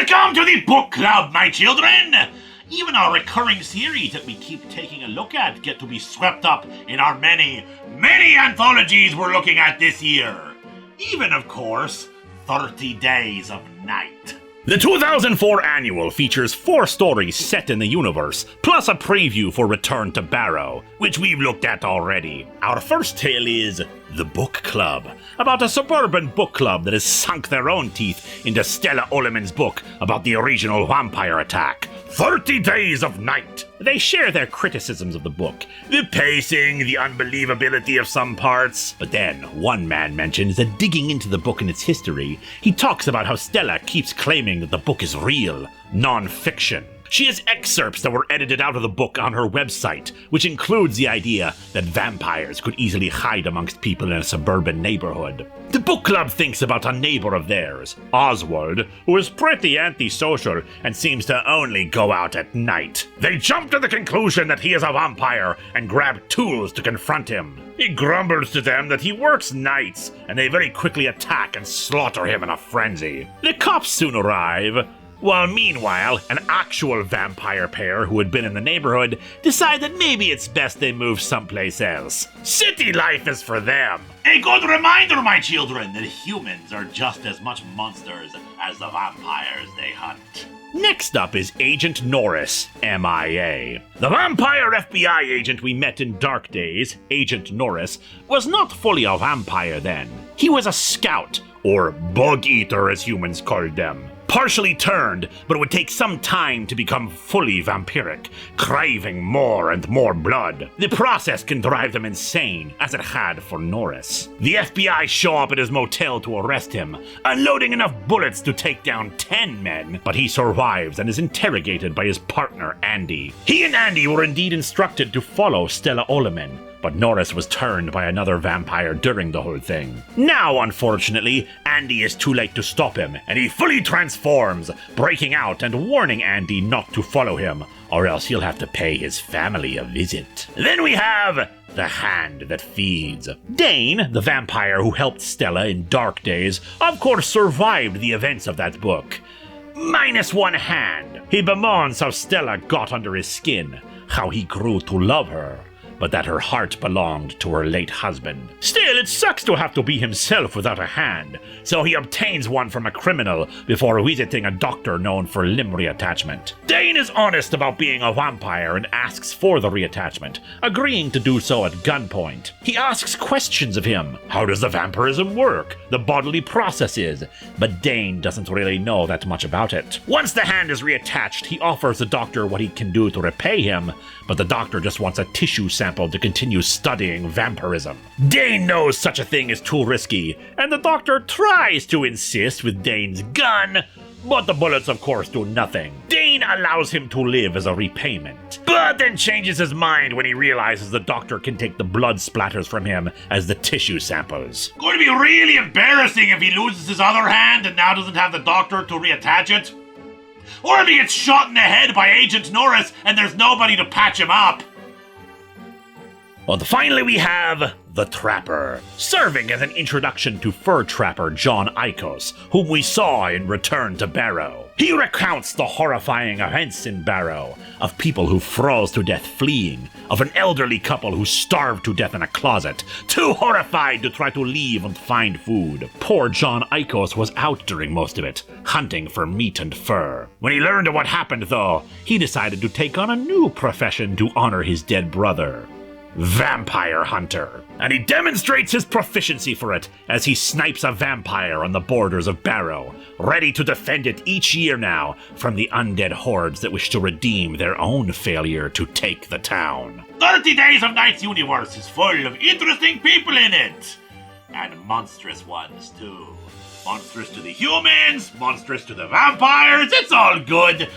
Welcome to the book club, my children! Even our recurring series that we keep taking a look at get to be swept up in our many, many anthologies we're looking at this year. Even, of course, 30 Days of Night. The 2004 annual features 4 stories set in the universe, plus a preview for Return to Barrow, which we've looked at already. Our first tale is The Book Club, about a suburban book club that has sunk their own teeth into Stella Oleman's book about the original vampire attack, 30 Days of Night. They share their criticisms of the book, the pacing, the unbelievability of some parts. But then, one man mentions that digging into the book and its history, he talks about how Stella keeps claiming that the book is real, non-fiction. She has excerpts that were edited out of the book on her website, which includes the idea that vampires could easily hide amongst people in a suburban neighborhood. The book club thinks about a neighbor of theirs, Oswald, who is pretty antisocial and seems to only go out at night. They jump to the conclusion that he is a vampire and grab tools to confront him. He grumbles to them that he works nights, and they very quickly attack and slaughter him in a frenzy. The cops soon arrive, while meanwhile, an actual vampire pair who had been in the neighborhood decide that maybe it's best they move someplace else. City life is for them. A good reminder, my children, that humans are just as much monsters as the vampires they hunt. Next up is Agent Norris, MIA. The vampire FBI agent we met in Dark Days, Agent Norris, was not fully a vampire then. He was a scout, or bug eater as humans called them. Partially turned, but it would take some time to become fully vampiric, craving more and more blood. The process can drive them insane, as it had for Norris. The FBI show up at his motel to arrest him, unloading enough bullets to take down 10 men, but he survives and is interrogated by his partner, Andy. He and Andy were indeed instructed to follow Stella Oleman, but Norris was turned by another vampire during the whole thing. Now, unfortunately, Andy is too late to stop him, and he fully transforms, breaking out and warning Andy not to follow him, or else he'll have to pay his family a visit. Then we have The Hand That Feeds. Dane, the vampire who helped Stella in Dark Days, of course survived the events of that book. Minus one hand. He bemoans how Stella got under his skin, how he grew to love her, but that her heart belonged to her late husband. Still, it sucks to have to be himself without a hand, so he obtains one from a criminal before visiting a doctor known for limb reattachment. Dane is honest about being a vampire and asks for the reattachment, agreeing to do so at gunpoint. He asks questions of him. How does the vampirism work? The bodily processes? But Dane doesn't really know that much about it. Once the hand is reattached, he offers the doctor what he can do to repay him, but the doctor just wants a tissue sample to continue studying vampirism. Dane knows such a thing is too risky, and the doctor tries to insist with Dane's gun, but the bullets of course do nothing. Dane allows him to live as a repayment, but then changes his mind when he realizes the doctor can take the blood splatters from him as the tissue samples. Going to be really embarrassing if he loses his other hand and now doesn't have the doctor to reattach it. Or if he gets shot in the head by Agent Norris and there's nobody to patch him up. Well, finally we have The Trapper, serving as an introduction to fur trapper John Ikos, whom we saw in Return to Barrow. He recounts the horrifying events in Barrow, of people who froze to death fleeing, of an elderly couple who starved to death in a closet, too horrified to try to leave and find food. Poor John Ikos was out during most of it, hunting for meat and fur. When he learned of what happened, though, he decided to take on a new profession to honor his dead brother: vampire hunter. And he demonstrates his proficiency for it as he snipes a vampire on the borders of Barrow, ready to defend it each year now from the undead hordes that wish to redeem their own failure to take the town. 30 Days of Night's universe is full of interesting people in it. And monstrous ones too. Monstrous to the humans, monstrous to the vampires, it's all good.